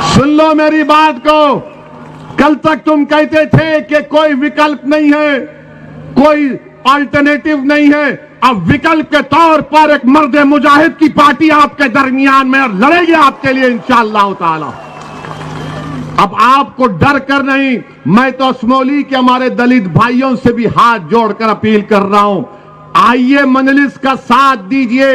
सुन लो मेरी बात को। कल तक तुम कहते थे कि कोई विकल्प नहीं है, कोई अल्टरनेटिव नहीं है। अब विकल्प के तौर पर एक मर्द मुजाहिद की पार्टी आपके दरमियान में और लड़ेगी आपके लिए इंशाअल्लाह ताला। अब आपको डर कर नहीं, मैं तो असमौली के हमारे दलित भाइयों से भी हाथ जोड़कर अपील कर रहा हूं, आइए मजलिस का साथ दीजिए।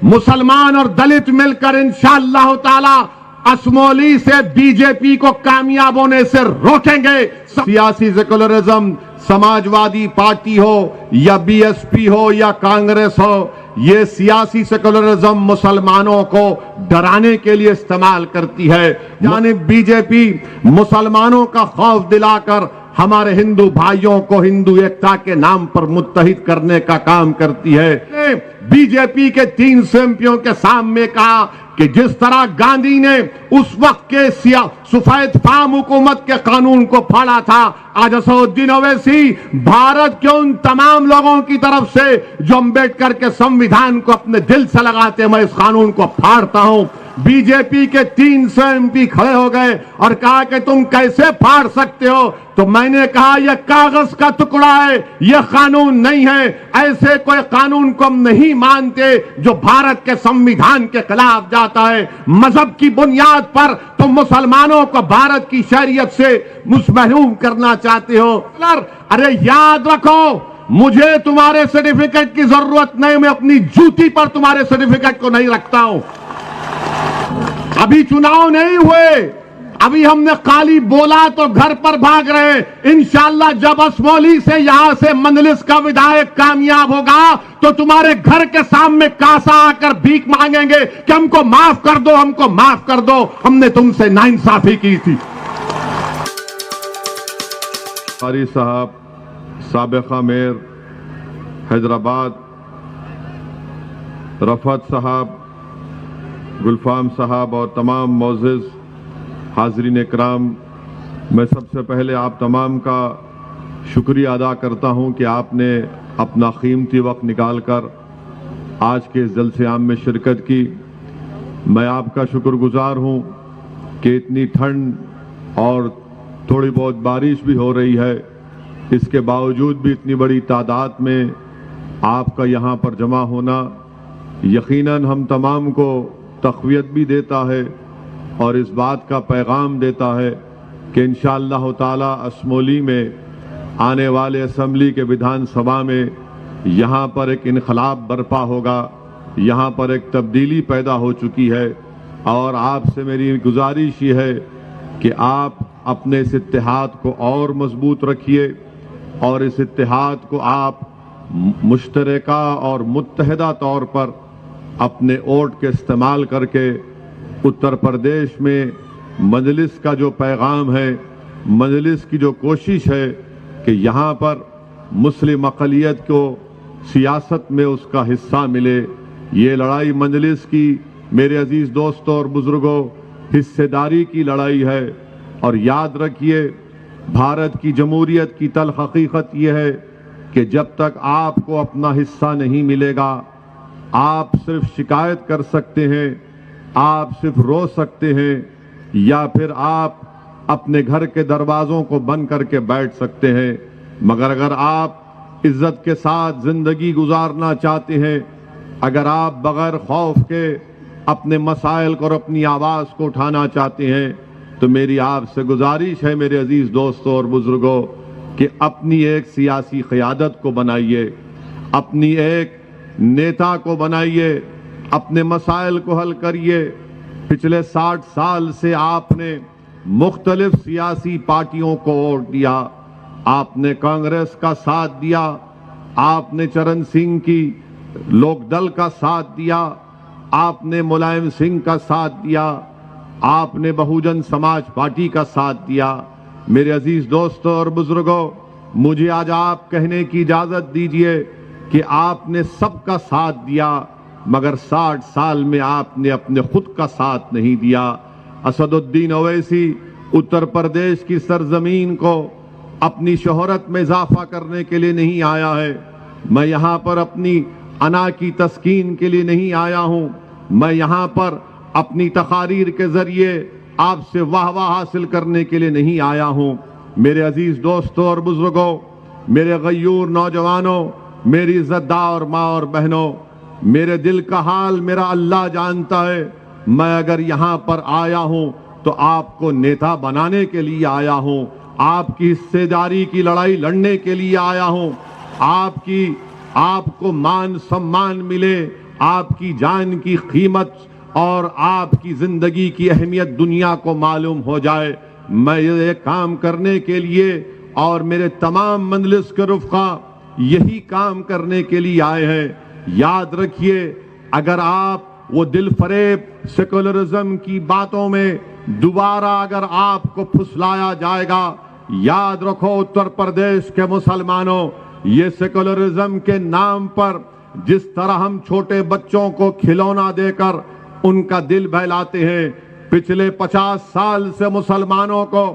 मुसलमान और दलित मिलकर इंशाअल्लाह ताला असमौली से बीजेपी को कामयाब होने से रोकेंगे। सियासी सेकुलरिज्म, समाजवादी पार्टी हो या बीएसपी हो या कांग्रेस हो, ये सियासी सेकुलरिज्म मुसलमानों को डराने के लिए इस्तेमाल करती है। यानी बीजेपी मुसलमानों का खौफ दिलाकर हमारे हिंदू भाइयों को हिंदू एकता के नाम पर मुत्तहिद करने का काम करती है। बीजेपी के 300 एमपियों के सामने कहा कि जिस तरह गांधी ने उस वक्त के सफेद फार्म हुकूमत के कानून को फाड़ा था, आज असदुद्दीन ओवैसी भारत के उन तमाम लोगों की तरफ से जो अंबेडकर के संविधान को अपने दिल से लगाते, मैं इस कानून को फाड़ता हूं। बीजेपी के 300 एमपी खड़े हो गए और कहा कि तुम कैसे फाड़ सकते हो। तो मैंने कहा यह कागज का टुकड़ा है, यह कानून नहीं है। ऐसे कोई कानून को हम नहीं मानते जो भारत के संविधान के खिलाफ जाता है। मजहब की बुनियाद पर तुम मुसलमानों को भारत की शरीयत से महरूम करना चाहते हो। अरे याद रखो, मुझे तुम्हारे सर्टिफिकेट की जरूरत नहीं, मैं अपनी जूती पर तुम्हारे सर्टिफिकेट को नहीं रखता हूं। अभी चुनाव नहीं हुए, अभी हमने खाली बोला तो घर पर भाग रहे। इंशाअल्लाह जब असमौली से यहां से मजलिस का विधायक कामयाब होगा तो तुम्हारे घर के सामने कासा आकर भीख मांगेंगे कि हमको माफ कर दो, हमको माफ कर दो, हमने तुमसे नाइंसाफी की थी। कारी साहब, साबिका मेयर हैदराबाद, रफत साहब, गुलफाम साहब और तमाम मोअज़्ज़िज़ हाज़रीन इकराम, मैं सबसे पहले आप तमाम का शुक्रिया अदा करता हूं कि आपने अपना कीमती वक्त निकालकर आज के इस जलसे आम में शिरकत की। मैं आपका शुक्रगुजार हूं कि इतनी ठंड और थोड़ी बहुत बारिश भी हो रही है, इसके बावजूद भी इतनी बड़ी तादाद में आपका यहाँ पर जमा होना यकीनन हम तमाम को तक़वियत भी देता है और इस बात का पैगाम देता है कि इंशाअल्लाह ताला असमौली में आने वाले असम्बली के विधानसभा में यहाँ पर एक इनकलाब बर्पा होगा, यहाँ पर एक तब्दीली पैदा हो चुकी है। और आपसे मेरी गुजारिश ये है कि आप अपने इस इत्तेहाद को और मजबूत रखिए और इस इत्तेहाद को आप मुश्तरका और मुत्तहिदा तौर पर अपने वोट के इस्तेमाल करके उत्तर प्रदेश में मजलिस का जो पैगाम है, मजलिस की जो कोशिश है कि यहाँ पर मुस्लिम अक़लियत को सियासत में उसका हिस्सा मिले, ये लड़ाई मजलिस की मेरे अजीज़ दोस्तों और बुजुर्गों हिस्सेदारी की लड़ाई है। और याद रखिए, भारत की जमहूरियत की तल्ख़ हकीकत यह है कि जब तक आपको अपना हिस्सा नहीं मिलेगा, आप सिर्फ शिकायत कर सकते हैं, आप सिर्फ रो सकते हैं या फिर आप अपने घर के दरवाज़ों को बंद करके बैठ सकते हैं। मगर अगर आप इज्जत के साथ ज़िंदगी गुजारना चाहते हैं, अगर आप बग़ैर खौफ के अपने मसाइल को और अपनी आवाज़ को उठाना चाहते हैं, तो मेरी आपसे गुजारिश है मेरे अजीज़ दोस्तों और बुजुर्गों कि अपनी एक सियासी क़यादत को बनाइए, अपनी एक नेता को बनाइए, अपने मसाइल को हल करिए। पिछले 60 साल से आपने मुख्तलिफ सियासी पार्टियों को वोट दिया, आपने कांग्रेस का साथ दिया, आपने चरण सिंह की लोकदल का साथ दिया, आपने मुलायम सिंह का साथ दिया, आपने बहुजन समाज पार्टी का साथ दिया। मेरे अजीज दोस्तों और बुजुर्गों, मुझे आज आप कहने की इजाजत दीजिए कि आपने सबका साथ दिया, मगर 60 साल में आपने अपने खुद का साथ नहीं दिया। असदुद्दीन ओवैसी उत्तर प्रदेश की सरजमीन को अपनी शोहरत में इजाफा करने के लिए नहीं आया है। मैं यहाँ पर अपनी अना की तस्कीन के लिए नहीं आया हूँ। मैं यहाँ पर अपनी तकारीर के जरिए आपसे वाहवाह हासिल करने के लिए नहीं आया हूं। मेरे अजीज दोस्तों और बुजुर्गों, मेरे गयूर नौजवानों, मेरी इज्जतदार माँ और बहनों, मेरे दिल का हाल मेरा अल्लाह जानता है। मैं अगर यहां पर आया हूं तो आपको नेता बनाने के लिए आया हूं, आपकी हिस्सेदारी की लड़ाई लड़ने के लिए आया हूं, आपको मान सम्मान मिले, आपकी जान की कीमत और आपकी जिंदगी की अहमियत दुनिया को मालूम हो जाए। मैं ये काम करने के लिए और मेरे तमाम मंजलिस के रुफ़क़ा यही काम करने के लिए आए हैं। याद रखिए, अगर आप वो दिल फरेब सेकुलरिज्म की बातों में दोबारा अगर आपको फुसलाया जाएगा, याद रखो उत्तर प्रदेश के मुसलमानों, ये सेकुलरिज्म के नाम पर जिस तरह हम छोटे बच्चों को खिलौना देकर उनका दिल बहलाते हैं, पिछले 50 साल से मुसलमानों को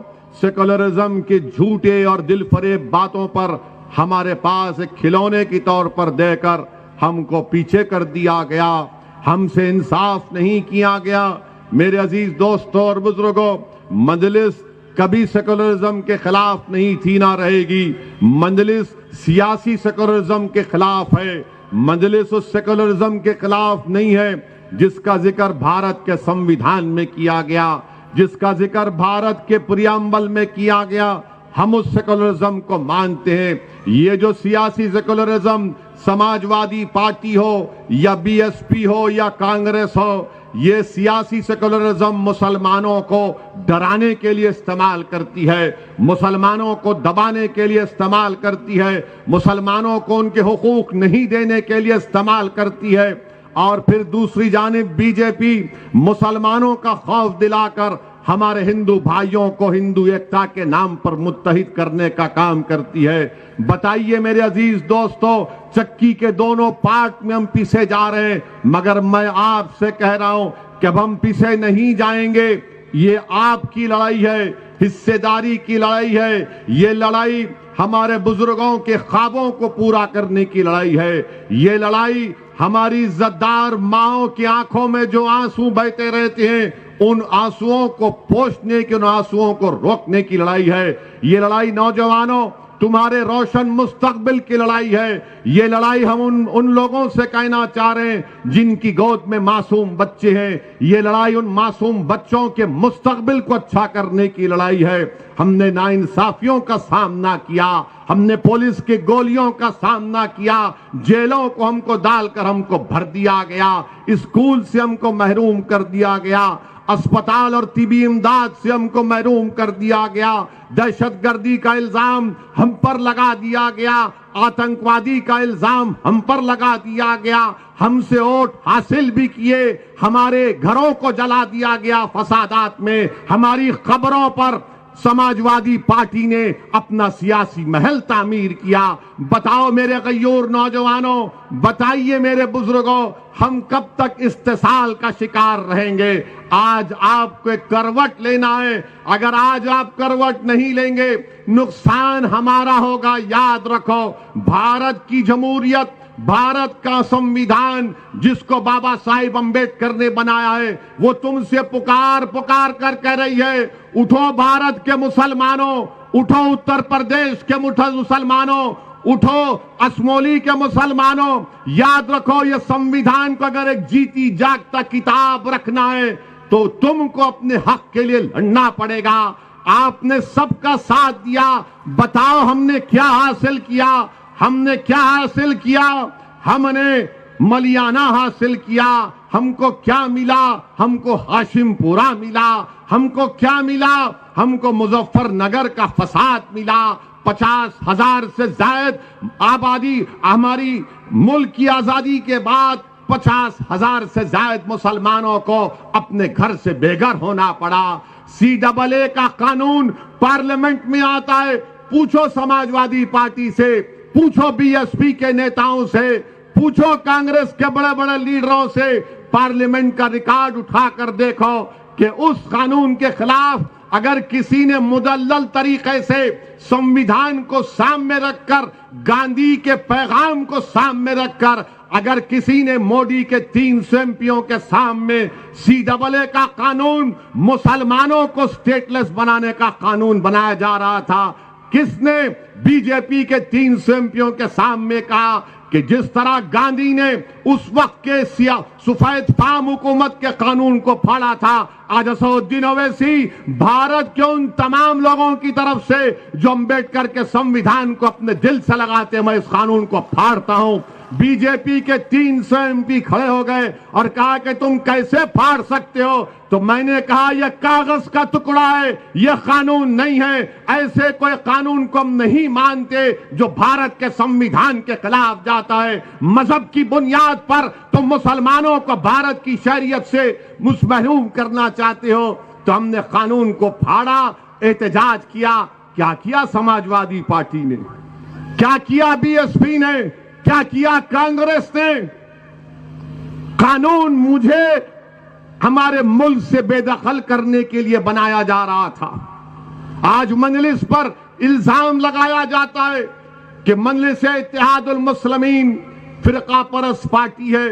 सेकुलरिज्म के झूठे और दिल फरेब बातों पर हमारे पास एक खिलौने के तौर पर देकर हमको पीछे कर दिया गया, हमसे इंसाफ नहीं किया गया। मेरे अजीज दोस्तों और बुजुर्गों, मजलिस कभी सेकुलरिज्म के खिलाफ नहीं थी, ना रहेगी। मजलिस सियासी सेकुलरिज्म के खिलाफ है। मजलिस उस सेकुलरिज्म के खिलाफ नहीं है जिसका जिक्र भारत के संविधान में किया गया, जिसका जिक्र भारत के प्रियम्बल में किया गया। हम उस सेकुलरिज्म को मानते हैं। ये जो सियासी सेकुलरिज्म समाजवादी पार्टी हो या बीएसपी हो या कांग्रेस हो, ये सियासी सेकुलरिज्म मुसलमानों को डराने के लिए इस्तेमाल करती है, मुसलमानों को दबाने के लिए इस्तेमाल करती है, मुसलमानों को उनके हुकूक नहीं देने के लिए इस्तेमाल करती है। और फिर दूसरी जानिब बीजेपी मुसलमानों का खौफ दिलाकर हमारे हिंदू भाइयों को हिंदू एकता के नाम पर मुत्तहिद करने का काम करती है। बताइए मेरे अजीज दोस्तों, चक्की के दोनों पार्ट में हम पीछे जा रहे हैं, मगर मैं आपसे कह रहा हूं कि अब हम पीछे नहीं जाएंगे। ये आपकी लड़ाई है, हिस्सेदारी की लड़ाई है। ये लड़ाई हमारे बुजुर्गों के ख्वाबों को पूरा करने की लड़ाई है। ये लड़ाई हमारी इज्जतदार माओं की आंखों में जो आंसू बहते रहते हैं, उन आंसुओं को पोंछने की, उन आंसुओं को रोकने की लड़ाई है। ये लड़ाई नौजवानों, तुम्हारे रोशन मुस्तकबिल की लड़ाई है। ये लड़ाई हम उन लोगों से कहना चाह रहे हैं जिनकी गोद में मासूम बच्चे हैं। ये लड़ाई उन मासूम बच्चों के मुस्तकबिल को अच्छा करने की लड़ाई है। हमने नाइंसाफियों का सामना किया, हमने पुलिस की गोलियों का सामना किया, जेलों को हमको डालकर हमको भर दिया गया, स्कूल से हमको महरूम कर दिया गया, अस्पताल और तिबी इमदाद से हमको महरूम कर दिया गया, दहशतगर्दी का इल्जाम हम पर लगा दिया गया, आतंकवादी का इल्जाम हम पर लगा दिया गया, हमसे वोट हासिल भी किए, हमारे घरों को जला दिया गया फसादात में, हमारी खबरों पर समाजवादी पार्टी ने अपना सियासी महल तामीर किया। बताओ मेरे गयूर नौजवानों, बताइए मेरे बुजुर्गों, हम कब तक इस्तेसाल का शिकार रहेंगे? आज आपको एक करवट लेना है। अगर आज आप करवट नहीं लेंगे, नुकसान हमारा होगा। याद रखो, भारत की जमहूरियत, भारत का संविधान जिसको बाबा साहिब अंबेडकर ने बनाया है, वो तुमसे पुकार पुकार कर कह रही है, उठो भारत के मुसलमानों, उठो उत्तर प्रदेश के मुसलमानों, उठो असमोली के मुसलमानों। याद रखो, ये संविधान को अगर एक जीती जागता किताब रखना है तो तुमको अपने हक के लिए लड़ना पड़ेगा। आपने सबका साथ दिया, बताओ हमने क्या हासिल किया? हमने क्या हासिल किया? हमने मलियाना हासिल किया। हमको क्या मिला? हमको हाशिमपुरा मिला। हमको क्या मिला? हमको मुजफ्फरनगर का फसाद मिला। 50,000 से ज्यादा आबादी, हमारी मुल्क की आजादी के बाद 50,000 से ज्यादा मुसलमानों को अपने घर से बेघर होना पड़ा। CAA का कानून पार्लियामेंट में आता है, पूछो समाजवादी पार्टी से, पूछो बीएसपी के नेताओं से, पूछो कांग्रेस के बड़े बड़े लीडरों से, पार्लियामेंट का रिकॉर्ड उठाकर देखो, कि उस कानून के खिलाफ अगर किसी ने मुदल्लल तरीके से संविधान को सामने रखकर, गांधी के पैगाम को सामने रखकर, अगर किसी ने मोदी के 300 एमपीओं के सामने CAA का कानून, मुसलमानों को स्टेटलेस बनाने का कानून बनाया जा रहा था, किसने बीजेपी के 300 एमपीओं के सामने कहा कि जिस तरह गांधी ने उस वक्त के सफेद फार्म हुकूमत के कानून को फाड़ा था, आज असदुद्दीन ओवैसी भारत के उन तमाम लोगों की तरफ से जो अंबेडकर के संविधान को अपने दिल से लगाते हैं, मैं इस कानून को फाड़ता हूं। बीजेपी के 300 एमपी खड़े हो गए और कहा कि तुम कैसे फाड़ सकते हो, तो मैंने कहा यह कागज का टुकड़ा है, यह कानून नहीं है। ऐसे कोई कानून को हम नहीं मानते जो भारत के संविधान के खिलाफ जाता है। मजहब की बुनियाद पर तुम मुसलमानों को भारत की शरीयत से महरूम करना चाहते हो, तो हमने कानून को फाड़ा, एहतजाज किया। क्या किया समाजवादी पार्टी ने, क्या किया बीएसपी ने, क्या किया कांग्रेस ने? कानून मुझे हमारे मुल्क से बेदखल करने के लिए बनाया जा रहा था। आज मजलिस पर इल्जाम लगाया जाता है कि मजलिस इत्तेहादुल मुस्लिमीन फिरका परस्त पार्टी है,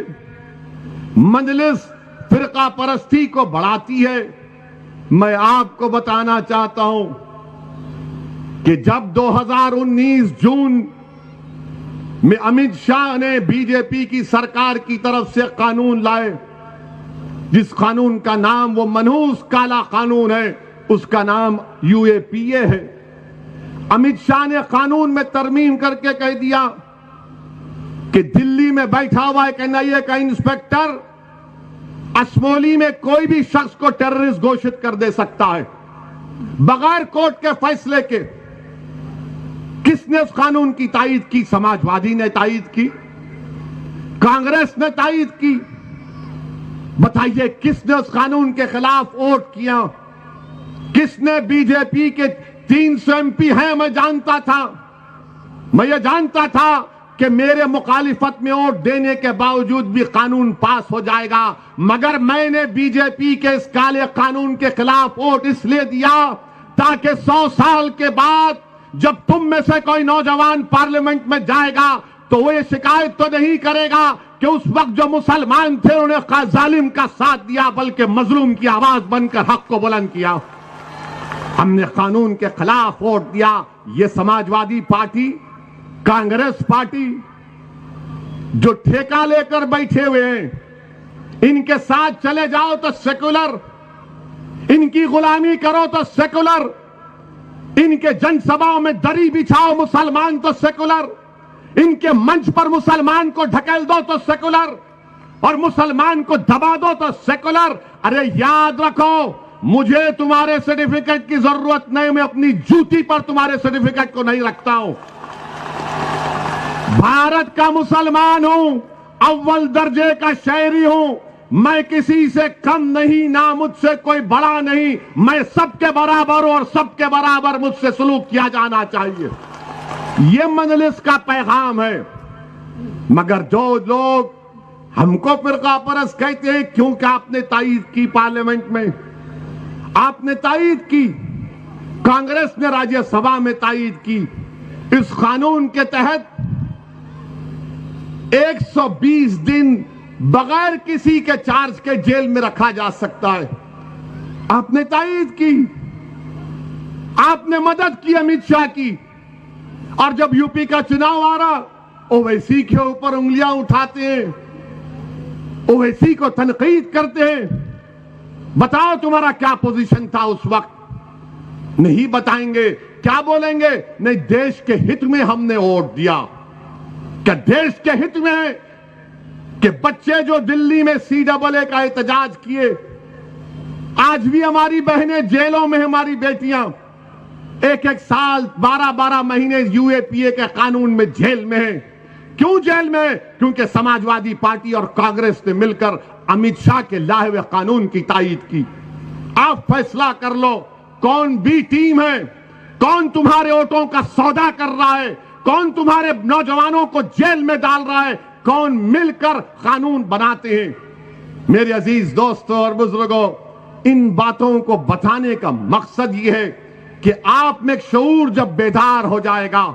मजलिस फिरका परस्ती को बढ़ाती है। मैं आपको बताना चाहता हूं कि जब 2019 जून में अमित शाह ने बीजेपी की सरकार की तरफ से कानून लाए, जिस कानून का नाम वो मनहूस काला कानून है, उसका नाम UAPA है। अमित शाह ने कानून में तरमीम करके कह दिया कि दिल्ली में बैठा हुआ एक NIA का इंस्पेक्टर असमोली में कोई भी शख्स को टेररिस्ट घोषित कर दे सकता है बगैर कोर्ट के फैसले के। किसने उस कानून की तायीद की? समाजवादी ने तायीद की, कांग्रेस ने तायीद की। बताइए किसने उस कानून के खिलाफ वोट किया? किसने? बीजेपी के 300 MP हैं, मैं जानता था, मैं ये जानता था कि मेरे मुखालिफत में वोट देने के बावजूद भी कानून पास हो जाएगा, मगर मैंने बीजेपी के इस काले कानून के खिलाफ वोट इसलिए दिया ताकि 100 साल के बाद जब तुम में से कोई नौजवान पार्लियामेंट में जाएगा तो वो ये शिकायत तो नहीं करेगा कि उस वक्त जो मुसलमान थे उन्होंने जालिम का साथ दिया, बल्कि मजलूम की आवाज बनकर हक को बुलंद किया। हमने कानून के खिलाफ वोट दिया। ये समाजवादी पार्टी, कांग्रेस पार्टी जो ठेका लेकर बैठे हुए हैं, इनके साथ चले जाओ तो सेकुलर, इनकी गुलामी करो तो सेकुलर, इनके जनसभाओं में दरी बिछाओ मुसलमान तो सेकुलर, इनके मंच पर मुसलमान को ढकेल दो तो सेकुलर, और मुसलमान को दबा दो तो सेकुलर। अरे याद रखो, मुझे तुम्हारे सर्टिफिकेट की जरूरत नहीं, मैं अपनी जूती पर तुम्हारे सर्टिफिकेट को नहीं रखता हूं। भारत का मुसलमान हूं, अव्वल दर्जे का शहरी हूं, मैं किसी से कम नहीं, ना मुझसे कोई बड़ा नहीं, मैं सबके बराबर हूं और सबके बराबर मुझसे सलूक किया जाना चाहिए। यह मजलिस का पैगाम है। मगर जो लोग हमको फिरका परस्त कहते हैं, क्योंकि आपने तायीद की पार्लियामेंट में, आपने तायीद की, कांग्रेस ने राज्यसभा में तायीद की। इस कानून के तहत 120 दिन बगैर किसी के चार्ज के जेल में रखा जा सकता है। आपने तायीद की, आपने मदद की अमित शाह की, और जब यूपी का चुनाव आ रहा, ओवैसी के ऊपर उंगलियां उठाते हैं, ओवैसी को तनकीद करते हैं। बताओ तुम्हारा क्या पोजीशन था उस वक्त? नहीं बताएंगे। क्या बोलेंगे? नहीं, देश के हित में हमने वोट दिया। क्या देश के हित में है कि बच्चे जो दिल्ली में CAA का एहतजाज किए, आज भी हमारी बहनें जेलों में, हमारी बेटियां 1-1 साल 12-12 महीने UAPA के कानून में जेल में है। क्यों जेल में है? क्योंकि समाजवादी पार्टी और कांग्रेस ने मिलकर अमित शाह के लाए हुए कानून की तायीद की। आप फैसला कर लो, कौन बी टीम है, कौन तुम्हारे वोटों का सौदा कर रहा है, कौन तुम्हारे नौजवानों को जेल में डाल रहा है, कौन मिलकर कानून बनाते हैं। मेरे अजीज दोस्तों और बुजुर्गों, इन बातों को बताने का मकसद यह है कि आप में शऊर जब बेदार हो जाएगा,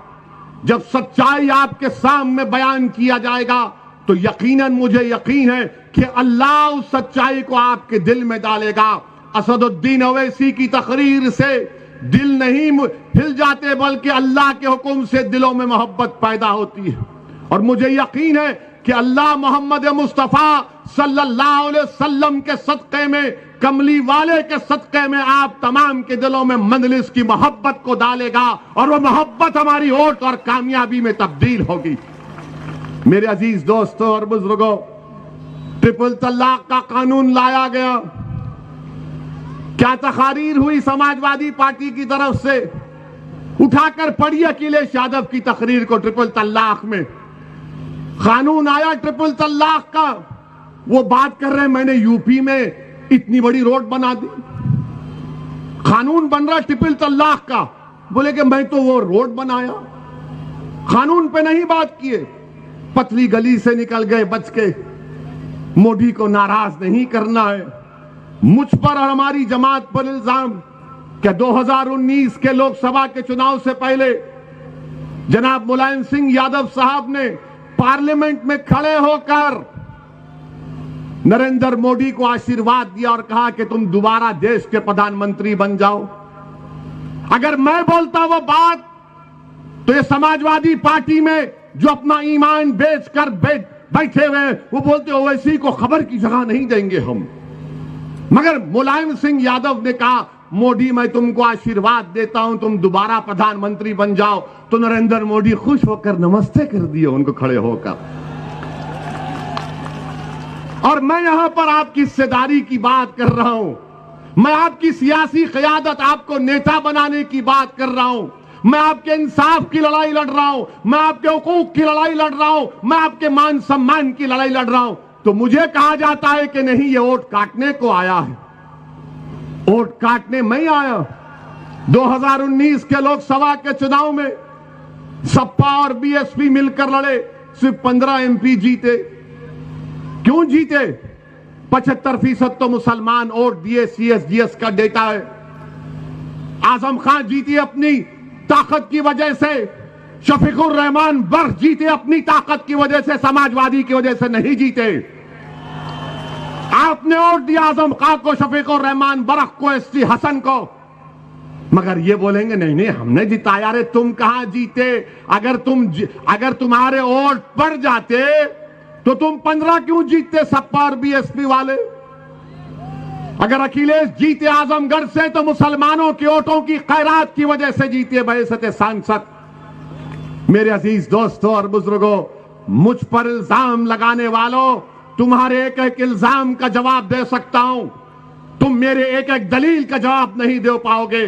जब सच्चाई आपके सामने बयान किया जाएगा, तो यकीनन मुझे यकीन है कि अल्लाह उस सच्चाई को आपके दिल में डालेगा। असदुद्दीन ओवैसी की तकरीर से दिल नहीं हिल जाते, बल्कि अल्लाह के हुक्म से दिलों में मोहब्बत पैदा होती है। और मुझे यकीन है कि अल्लाह मोहम्मद मुस्तफ़ा सल्लल्लाहु अलैहि वसल्लम के सदक़े में, कमली वाले के सदक़े में आप तमाम के दिलों में मंजलिस की मोहब्बत को डालेगा, और वो मोहब्बत हमारी वोट और कामयाबी में तब्दील होगी। मेरे अजीज दोस्तों और बुजुर्गों, ट्रिपल तलाक का कानून लाया गया, क्या तकारीर हुई समाजवादी पार्टी की तरफ से? उठाकर पढ़िए अखिलेश यादव की तकरीर को। ट्रिपल तलाक में कानून आया, ट्रिपल तलाक का, वो बात कर रहे हैं मैंने यूपी में इतनी बड़ी रोड बना दी, कानून बन रहा ट्रिपल तलाक का। बोले कि मैं तो वो रोड बनाया, कानून पे नहीं बात किए, पतली गली से निकल गए बच के। मोदी को नाराज नहीं करना है। मुझ पर और हमारी जमात पर इल्जाम क्या 2019 के लोकसभा के चुनाव से पहले जनाब मुलायम सिंह यादव साहब ने पार्लियामेंट में खड़े होकर नरेंद्र मोदी को आशीर्वाद दिया और कहा कि तुम दोबारा देश के प्रधानमंत्री बन जाओ। अगर मैं बोलता वो बात, तो ये समाजवादी पार्टी में जो अपना ईमान बेचकर बैठे हुए हैं, वो बोलते ओवैसी को खबर की जगह नहीं देंगे हम। मगर मुलायम सिंह यादव ने कहा मोदी मैं तुमको आशीर्वाद देता हूं, तुम दोबारा प्रधानमंत्री बन जाओ, तो नरेंद्र मोदी खुश होकर नमस्ते कर दिए उनको खड़े होकर। और मैं यहां पर आपकी हिस्सेदारी की बात कर रहा हूं, मैं आपकी सियासी क़यादत, आपको नेता बनाने की बात कर रहा हूं, मैं आपके इंसाफ की लड़ाई लड़ रहा हूं, मैं आपके हुकूक की लड़ाई लड़ रहा हूं, मैं आपके मान सम्मान की लड़ाई लड़ रहा हूं। तो मुझे कहा जाता है कि नहीं ये वोट काटने को आया है। वोट काटने नहीं आया। 2019 के लोकसभा के चुनाव में सपा और बीएसपी मिलकर लड़े, सिर्फ 15 एमपी जीते। क्यों जीते? 75% तो मुसलमान वोट दिए, सीएसजीएस का डेटा है। आजम खान जीती अपनी ताकत की वजह से, शफीकुर रहमान बर्क जीते अपनी ताकत की वजह से, समाजवादी की वजह से नहीं जीते। आपने वोट दिया आजम खान को, शफीकुर रहमान बर्क को, एसटी हसन को, मगर ये बोलेंगे नहीं नहीं हमने जिताया। अरे तुम कहां जीते? अगर तुम्हारे वोट पड़ जाते तो तुम 15 क्यों जीतते सपा और बीएसपी वाले? अगर अखिलेश जीते आजमगढ़ से तो मुसलमानों के वोटों की खैरात की वजह से जीते बहसते सांसद। मेरे अजीज दोस्तों और बुजुर्गों, मुझ पर इल्जाम लगाने वालों, तुम्हारे एक एक इल्जाम का जवाब दे सकता हूं, तुम मेरे एक एक दलील का जवाब नहीं दे पाओगे।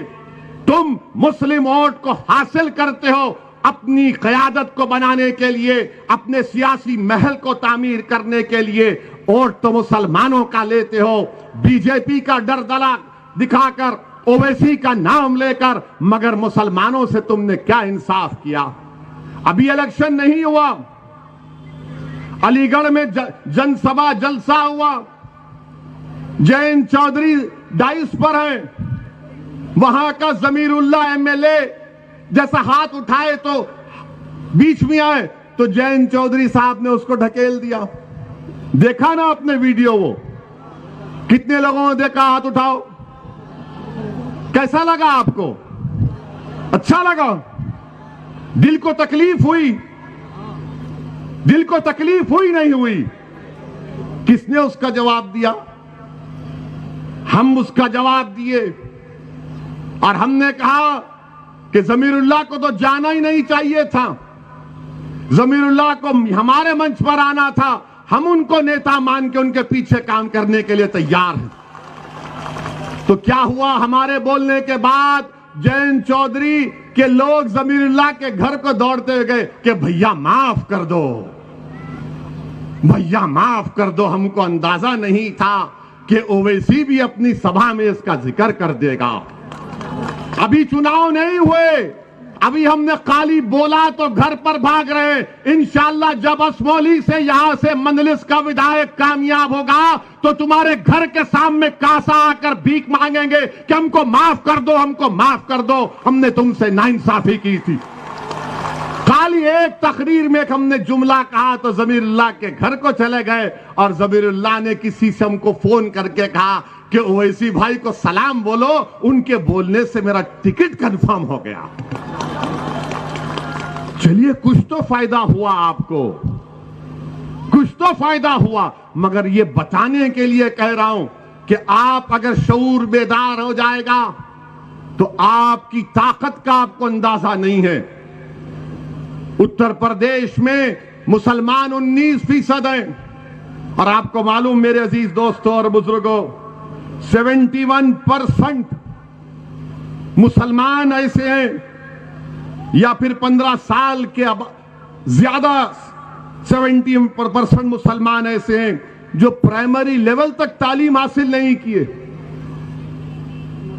तुम मुस्लिम वोट को हासिल करते हो अपनी क़यादत को बनाने के लिए, अपने सियासी महल को तामीर करने के लिए। वोट तो मुसलमानों का लेते हो, बीजेपी का डर दला दिखाकर, ओवैसी का नाम लेकर, मगर मुसलमानों से तुमने क्या इंसाफ किया? अभी इलेक्शन नहीं हुआ, अलीगढ़ में जनसभा जलसा हुआ, जयंत चौधरी डाइस पर है, वहां का जमीरुल्लाह एमएलए जैसा हाथ उठाए तो बीच में आए तो जयंत चौधरी साहब ने उसको ढकेल दिया। देखा ना आपने वीडियो? वो कितने लोगों ने देखा? हाथ उठाओ। कैसा लगा आपको? अच्छा लगा? दिल को तकलीफ हुई? दिल को तकलीफ हुई नहीं हुई? किसने उसका जवाब दिया? हम उसका जवाब दिए और हमने कहा कि जमीरुल्लाह को तो जाना ही नहीं चाहिए था, जमीरुल्लाह को हमारे मंच पर आना था, हम उनको नेता मान के उनके पीछे काम करने के लिए तैयार हैं। तो क्या हुआ? हमारे बोलने के बाद जयंत चौधरी के लोग जमीरुल्लाह के घर को दौड़ते गए कि भैया माफ कर दो, भैया माफ कर दो, हमको अंदाजा नहीं था कि ओवैसी भी अपनी सभा में इसका जिक्र कर देगा। अभी चुनाव नहीं हुए, अभी हमने खाली बोला तो घर पर भाग रहे। इंशाअल्लाह जब असमौली से यहां से मंदलिस का विधायक कामयाब होगा तो तुम्हारे घर के सामने कासा आकर भीख मांगेंगे कि हमको माफ कर दो, हमको माफ कर दो, हमने तुमसे नाइंसाफी की थी। खाली एक तकरीर में हमने जुमला कहा तो जमीरुल्लाह के घर को चले गए और जमीरुल्लाह ने किसी से हमको फोन करके कहा कि ओवैसी भाई को सलाम बोलो, उनके बोलने से मेरा टिकट कंफर्म हो गया। चलिए कुछ तो फायदा हुआ आपको, कुछ तो फायदा हुआ, मगर ये बताने के लिए कह रहा हूं कि आप अगर शऊर बेदार हो जाएगा तो आपकी ताकत का आपको अंदाजा नहीं है। उत्तर प्रदेश में मुसलमान 19% हैं और आपको मालूम मेरे अजीज दोस्तों और बुजुर्गों 71% मुसलमान ऐसे हैं या फिर 15 साल के अब ज्यादा 70% मुसलमान ऐसे हैं जो प्राइमरी लेवल तक तालीम हासिल नहीं किए।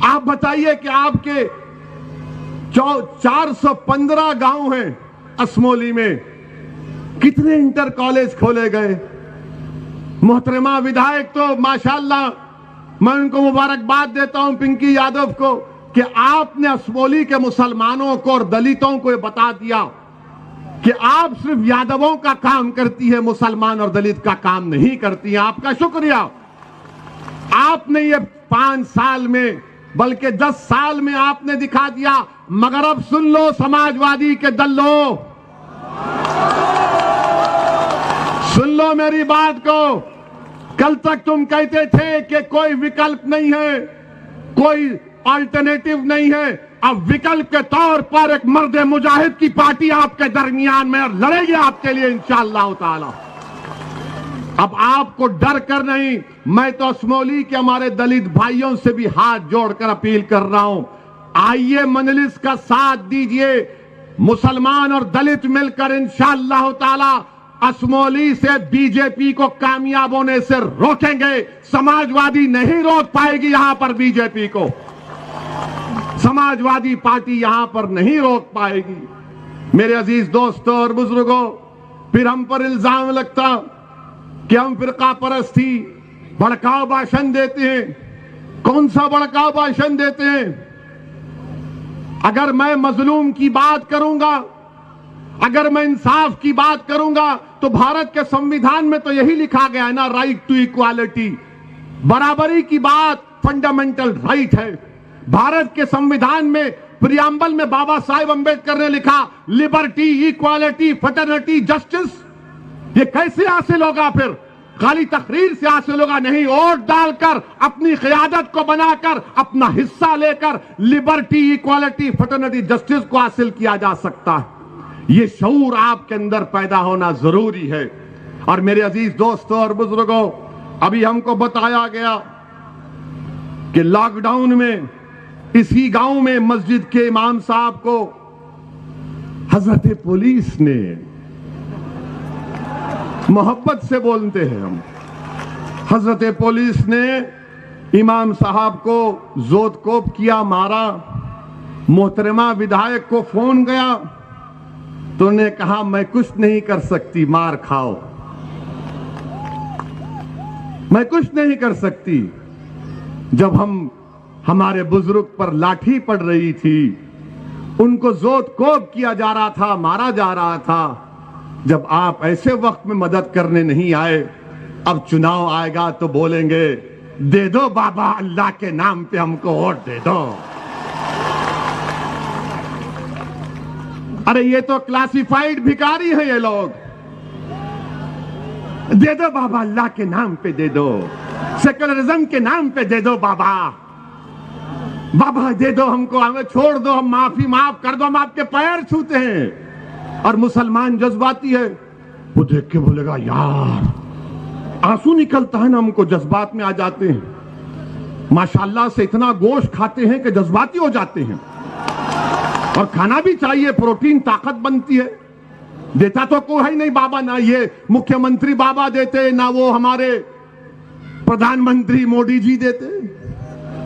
आप बताइए कि आपके 415 गांव हैं असमौली में, कितने इंटर कॉलेज खोले गए। मोहतरमा विधायक तो माशाअल्लाह मैं उनको मुबारकबाद देता हूं पिंकी यादव को कि आपने असमौली के मुसलमानों को और दलितों को बता दिया कि आप सिर्फ यादवों का काम करती है, मुसलमान और दलित का काम नहीं करती है। आपका शुक्रिया। आपने ये 5 साल में बल्कि 10 साल में आपने दिखा दिया। मगर अब सुन लो समाजवादी के दल्लो, सुन लो मेरी बात को। कल तक तुम कहते थे कि कोई विकल्प नहीं है, कोई अल्टरनेटिव नहीं है। अब विकल्प के तौर पर एक मर्द मुजाहिद की पार्टी आपके दरमियान में और लड़ेगी आपके लिए इंशाअल्लाह ताला। अब आपको डर कर नहीं, मैं तो असमौली के हमारे दलित भाइयों से भी हाथ जोड़कर अपील कर रहा हूं, आइए मंजलिस का साथ दीजिए। मुसलमान और दलित मिलकर इंशाअल्लाह ताला असमौली से बीजेपी को कामयाब होने से रोकेंगे। समाजवादी नहीं रोक पाएगी यहां पर बीजेपी को, समाजवादी पार्टी यहां पर नहीं रोक पाएगी। मेरे अजीज दोस्तों और बुजुर्गों, फिर हम पर इल्जाम लगता कि हम फिरका परस्ती भड़काऊ भाषण देते हैं। कौन सा भड़काऊ भाषण देते हैं? अगर मैं मजलूम की बात करूंगा, अगर मैं इंसाफ की बात करूंगा तो भारत के संविधान में तो यही लिखा गया है ना, राइट टू इक्वालिटी, बराबरी की बात फंडामेंटल राइट है। भारत के संविधान में प्रियम्बल में बाबा साहेब अंबेडकर ने लिखा लिबर्टी, इक्वालिटी, फ्रेटर्निटी, जस्टिस। ये कैसे हासिल होगा? फिर खाली तकरीर से हासिल होगा नहीं, वोट डालकर अपनी क़यादत को बनाकर अपना हिस्सा लेकर लिबर्टी, इक्वालिटी, फ्रेटर्निटी, जस्टिस को हासिल किया जा सकता है। ये शऊर आपके अंदर पैदा होना जरूरी है। और मेरे अजीज दोस्तों और बुजुर्गों, अभी हमको बताया गया कि लॉकडाउन में इसी गांव में मस्जिद के इमाम साहब को हजरत पुलिस ने, मोहब्बत से बोलते हैं हम, हजरत पुलिस ने इमाम साहब को जोतकोप किया, मारा। मोहतरमा विधायक को फोन गया तो उन्हें कहा मैं कुछ नहीं कर सकती, मार खाओ, मैं कुछ नहीं कर सकती। जब हमारे बुजुर्ग पर लाठी पड़ रही थी, उनको जोतकोप किया जा रहा था, मारा जा रहा था, जब आप ऐसे वक्त में मदद करने नहीं आए, अब चुनाव आएगा तो बोलेंगे दे दो बाबा अल्लाह के नाम पे हमको वोट दे दो। अरे ये तो क्लासिफाइड भिखारी है ये लोग। दे दो बाबा अल्लाह के नाम पे दे दो, सेकुलरिज्म के नाम पे दे दो बाबा, बाबा दे दो हमको, हमें छोड़ दो, हम माफ कर दो, हम आपके पैर छूते हैं। और मुसलमान जज्बाती है, वो देख के बोलेगा यार, आंसू निकलता है ना, हमको जज्बात में आ जाते हैं। माशाल्लाह से इतना गोश्त खाते हैं कि जज्बाती हो जाते हैं। और खाना भी चाहिए, प्रोटीन, ताकत बनती है। देता तो कोई है नहीं बाबा, ना ये मुख्यमंत्री बाबा देते, ना वो हमारे प्रधानमंत्री मोदी जी देते,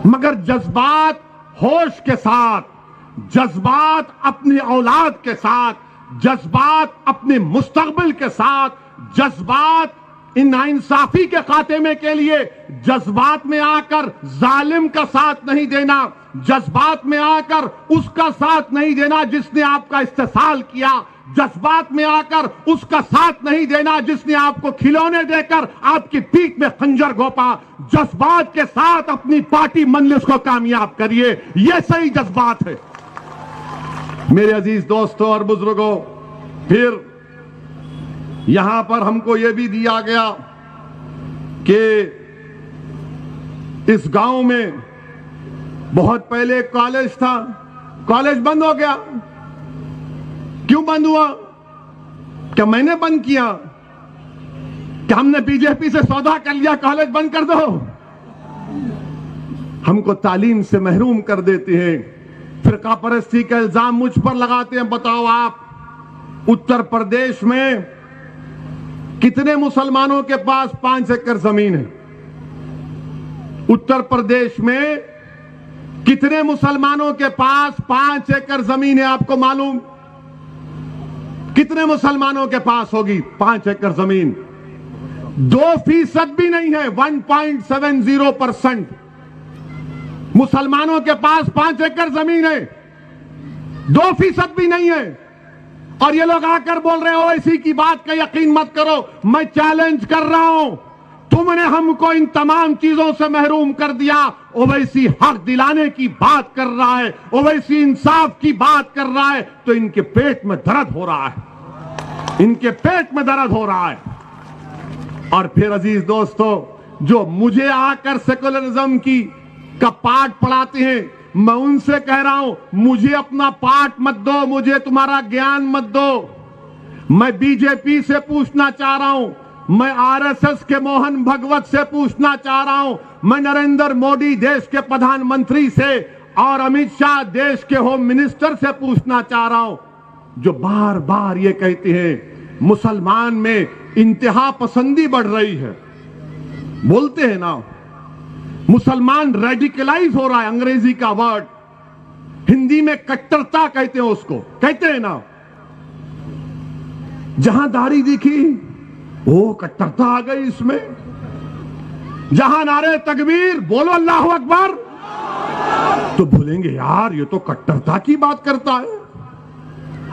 मगर जज्बात होश के साथ जज्बात अपनी औलाद के साथ, जज्बात अपने मुस्तकबिल के साथ, जज्बात इन नाइंसाफी के खात्मे के लिए जज्बात में आकर जालिम का साथ नहीं देना, जज्बात में आकर उसका साथ नहीं देना जिसने आपका इस्तेसाल किया, जज्बात में आकर उसका साथ नहीं देना जिसने आपको खिलौने देकर आपकी पीठ में खंजर घोंपा। जज्बात के साथ अपनी पार्टी मंजिल को कामयाब करिए, यह सही जज्बात है। मेरे अजीज दोस्तों और बुजुर्गों, फिर यहां पर हमको यह भी दिया गया कि इस गांव में बहुत पहले कॉलेज था, कॉलेज बंद हो गया। क्यों बंद हुआ? क्या मैंने बंद किया? क्या हमने बीजेपी से सौदा कर लिया कॉलेज बंद कर दो? हमको तालीम से महरूम कर देते हैं, फिरका परस्ती का इल्जाम मुझ पर लगाते हैं। बताओ आप, उत्तर प्रदेश में कितने मुसलमानों के पास 5 एकड़ जमीन है? उत्तर प्रदेश में कितने मुसलमानों के पास 5 एकड़ जमीन है? आपको मालूम? कितने मुसलमानों के पास होगी 5 एकड़ जमीन? 2% भी नहीं है। 1.70% मुसलमानों के पास 5 एकड़ जमीन है, 2% भी नहीं है। और ये लोग आकर बोल रहे हो इसी की बात का यकीन मत करो। मैं चैलेंज कर रहा हूं, तुमने हमको इन तमाम चीजों से महरूम कर दिया। ओवैसी हक दिलाने की बात कर रहा है, ओवैसी इंसाफ की बात कर रहा है, तो इनके पेट में दर्द हो रहा है, इनके पेट में दर्द हो रहा है। और फिर अजीज दोस्तों, जो मुझे आकर सेकुलरिज्म की का पाठ पढ़ाते हैं, मैं उनसे कह रहा हूं, मुझे अपना पाठ मत दो, मुझे तुम्हारा ज्ञान मत दो। मैं बीजेपी से पूछना चाह रहा हूं, मैं आरएसएस के मोहन भगवत से पूछना चाह रहा हूं, मैं नरेंद्र मोदी देश के प्रधानमंत्री से और अमित शाह देश के होम मिनिस्टर से पूछना चाह रहा हूं, जो बार बार ये कहते हैं मुसलमान में इंतहा पसंदी बढ़ रही है। बोलते हैं ना, मुसलमान रेडिकलाइज हो रहा है, अंग्रेजी का वर्ड, हिंदी में कट्टरता कहते हैं उसको, कहते हैं ना। जहां दाढ़ी दिखी वो कट्टरता आ गई इसमें, जहां नारे तकबीर बोलो अल्लाह अकबर तो बोलेंगे यार ये तो कट्टरता की बात करता है।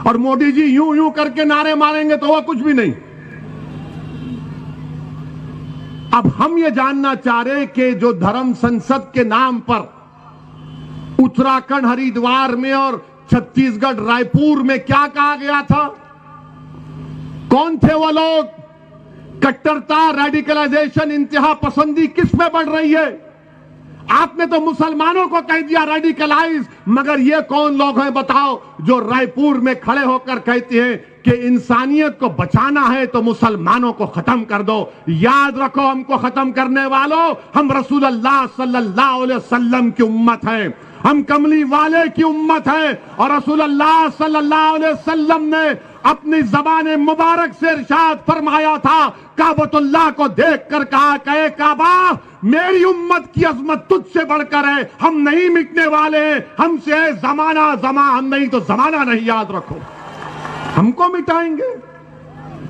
और मोदी जी यूं यूं करके नारे मारेंगे तो वह कुछ भी नहीं। अब हम ये जानना चाह रहे कि जो धर्म संसद के नाम पर उत्तराखंड हरिद्वार में और छत्तीसगढ़ रायपुर में क्या कहा गया था, कौन थे वो लोग? कट्टरता, रेडिकलाइजेशन, इंतहा पसंदी किस में बढ़ रही है? आपने तो मुसलमानों को कह दिया रेडिकलाइज, मगर ये कौन लोग हैं बताओ जो रायपुर में खड़े होकर कहते हैं कि इंसानियत को बचाना है तो मुसलमानों को खत्म कर दो। याद रखो, हमको खत्म करने वालों, हम रसूलुल्लाह सल्लल्लाहु अलैहि वसल्लम की उम्मत हैं, हम कमली वाले की उम्मत है। और रसूलुल्लाह सल्लल्लाहु अलैहि वसल्लम ने अपनी ज़बान मुबारक से इरशाद फरमाया था, काबतुल्लाह को देखकर कहा कि काबा मेरी उम्मत की अजमत तुझसे बढ़कर है, हम नहीं मिटने वाले हैं, हमसे है जमाना हम नहीं तो जमाना नहीं। याद रखो, हमको मिटाएंगे,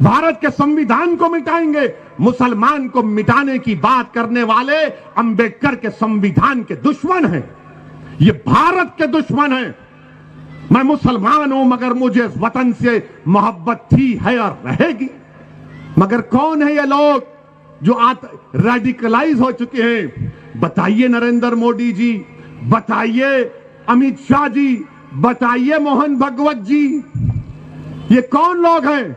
भारत के संविधान को मिटाएंगे। मुसलमान को मिटाने की बात करने वाले अंबेडकर के संविधान के दुश्मन हैं, ये भारत के दुश्मन हैं। मैं मुसलमान हूं मगर मुझे इस वतन से मोहब्बत थी, है और रहेगी। मगर कौन है ये लोग जो रेडिकलाइज हो चुके हैं? बताइए नरेंद्र मोदी जी, बताइए अमित शाह जी, बताइए मोहन भगवत जी, ये कौन लोग हैं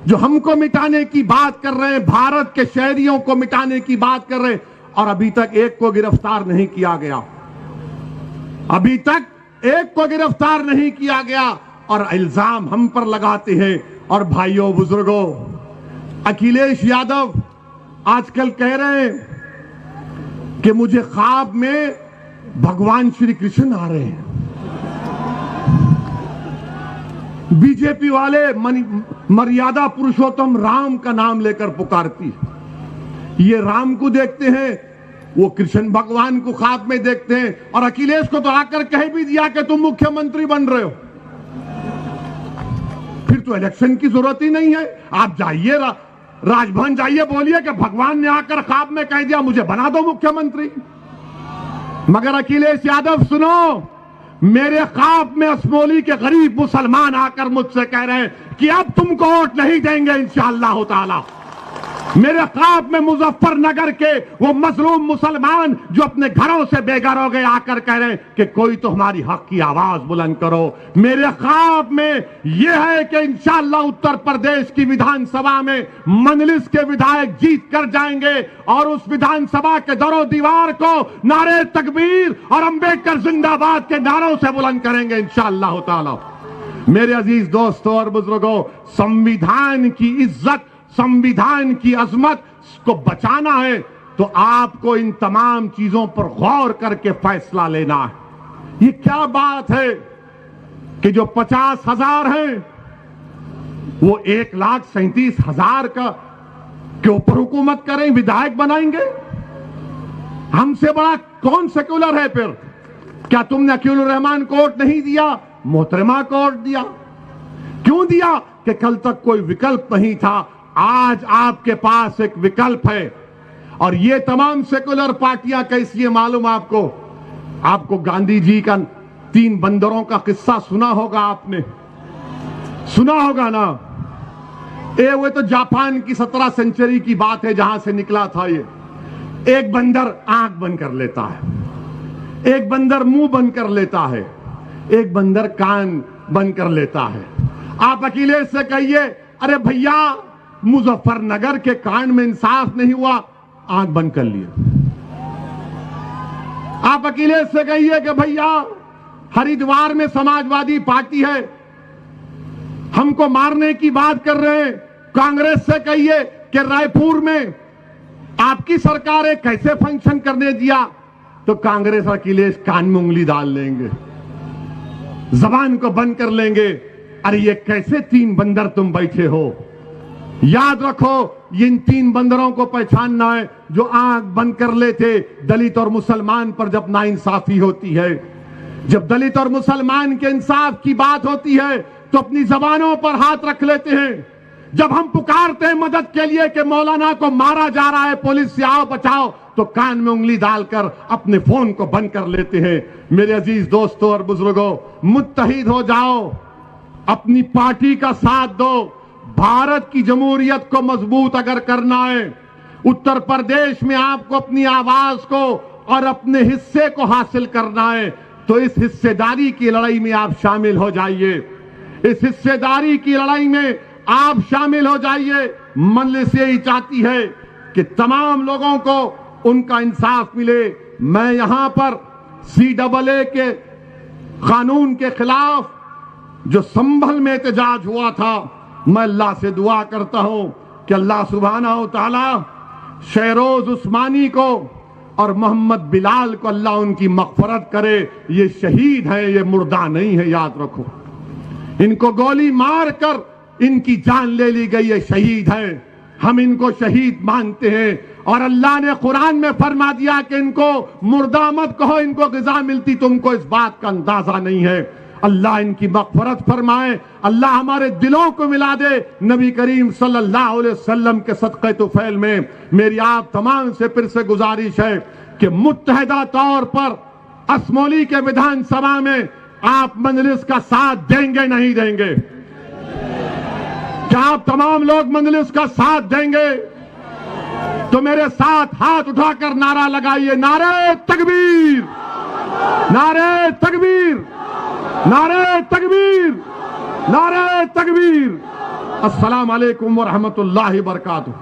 जो हमको मिटाने की बात कर रहे हैं, भारत के शहरियों को मिटाने की बात कर रहे हैं? और अभी तक एक को गिरफ्तार नहीं किया गया, अभी तक एक को गिरफ्तार नहीं किया गया और इल्जाम हम पर लगाते हैं। और भाइयों बुजुर्गों, अखिलेश यादव आजकल कह रहे हैं कि मुझे ख्वाब में भगवान श्री कृष्ण आ रहे हैं। बीजेपी वाले मर्यादा पुरुषोत्तम राम का नाम लेकर पुकारती है। ये राम को देखते हैं वो कृष्ण भगवान को ख्वाब में देखते हैं, और अखिलेश को तो आकर कह भी दिया कि तुम मुख्यमंत्री बन रहे हो। फिर तो इलेक्शन की जरूरत ही नहीं है। आप जाइए राजभवन जाइए, बोलिए कि भगवान ने आकर ख्वाब में कह दिया मुझे बना दो मुख्यमंत्री। मगर अखिलेश यादव सुनो, मेरे ख्वाब में असमोली के गरीब मुसलमान आकर मुझसे कह रहे हैं कि अब तुमको वोट नहीं देंगे इंशाअल्लाह ताला। मेरे ख्वाब में मुजफ्फरनगर के वो मजलूम मुसलमान जो अपने घरों से बेघर हो गए आकर कह रहे हैं कि कोई तो हमारी हक की आवाज बुलंद करो। मेरे ख्वाब में यह है कि इंशाअल्लाह उत्तर प्रदेश की विधानसभा में मंजलिस के विधायक जीत कर जाएंगे और उस विधानसभा के दरों दीवार को नारे तकबीर और अंबेडकर जिंदाबाद के नारों से बुलंद करेंगे इंशाअल्लाह ताला। मेरे अजीज दोस्तों और बुजुर्गों, संविधान की इज्जत, संविधान की अजमत को बचाना है तो आपको इन तमाम चीजों पर गौर करके फैसला लेना है। ये क्या बात है कि जो 50,000 हैं वो 1,37,000 का के ऊपर हुकूमत करें, विधायक बनाएंगे? हमसे बड़ा कौन सेक्युलर है फिर? क्या तुमने अकीलुर रहमान को वोट नहीं दिया, मोहतरमा को वोट दिया? क्यों दिया? कि कल तक कोई विकल्प नहीं था, आज आपके पास एक विकल्प है। और ये तमाम सेकुलर पार्टियां कैसी है मालूम आपको? आपको गांधी जी का 3 बंदरों का किस्सा सुना होगा, आपने सुना होगा ना? वो तो जापान की 17 सेंचुरी की बात है जहां से निकला था ये। एक बंदर आंख बंद कर लेता है, एक बंदर मुंह बंद कर लेता है, एक बंदर कान बंद कर लेता है। आप अखिलेश से कहिए अरे भैया मुजफ्फरनगर के कांड में इंसाफ नहीं हुआ, आंख बंद कर लिए। आप अखिलेश से कहिए कि भैया हरिद्वार में समाजवादी पार्टी है, हमको मारने की बात कर रहे हैं। कांग्रेस से कहिए कि रायपुर में आपकी सरकार है, कैसे फंक्शन करने दिया, तो कांग्रेस अखिलेश कान में उंगली डाल लेंगे, जबान को बंद कर लेंगे। अरे ये कैसे 3 बंदर तुम बैठे हो? याद रखो, इन 3 बंदरों को पहचानना है जो आंख बंद कर लेते दलित और मुसलमान पर जब नाइंसाफी होती है। जब दलित और मुसलमान के इंसाफ की बात होती है तो अपनी जबानों पर हाथ रख लेते हैं। जब हम पुकारते हैं मदद के लिए कि मौलाना को मारा जा रहा है, पुलिस से आओ बचाओ, तो कान में उंगली डालकर अपने फोन को बंद कर लेते हैं। मेरे अजीज दोस्तों और बुजुर्गों, मुत्तहिद हो जाओ, अपनी पार्टी का साथ दो। भारत की जमहूरियत को मजबूत अगर करना है, उत्तर प्रदेश में आपको अपनी आवाज को और अपने हिस्से को हासिल करना है, तो इस हिस्सेदारी की लड़ाई में आप शामिल हो जाइए। इस हिस्सेदारी की लड़ाई में आप शामिल हो जाइए। मजलिस यही चाहती है कि तमाम लोगों को उनका इंसाफ मिले। मैं यहां पर CAA के कानून के खिलाफ जो संभल में एहतजाज हुआ था, मैं अल्लाह से दुआ करता हूं कि अल्लाह सुब्हानहू व तआला शेरोज उस्मानी को और मोहम्मद बिलाल को अल्लाह उनकी मग़फ़िरत करे। ये शहीद हैं, ये मुर्दा नहीं है, याद रखो। इनको गोली मारकर इनकी जान ले ली गई है, शहीद हैं। हम इनको शहीद मानते हैं और अल्लाह ने कुरान में फरमा दिया कि इनको मुर्दा मत कहो, इनको ग़िज़ा मिलती, तुमको इस बात का अंदाजा नहीं है। अल्लाह इनकी मग़फ़िरत फरमाए, अल्लाह हमारे दिलों को मिला दे नबी करीम सल्लल्लाहु अलैहि वसल्लम के सदक़े तुफ़ैल में। मेरी आप तमाम से फिर से गुजारिश है कि मुत्तहिदा तौर पर असमोली के विधानसभा में आप मजलिस का साथ देंगे नहीं देंगे? क्या आप तमाम लोग मजलिस का साथ देंगे? तो मेरे साथ हाथ उठाकर नारा लगाइए, नारे तकबीर, नारे तकबीर, नारे तकबीर, नारे तकबीर। अस्सलाम वालेकुम व रहमतुल्लाहि व बरकातुहू।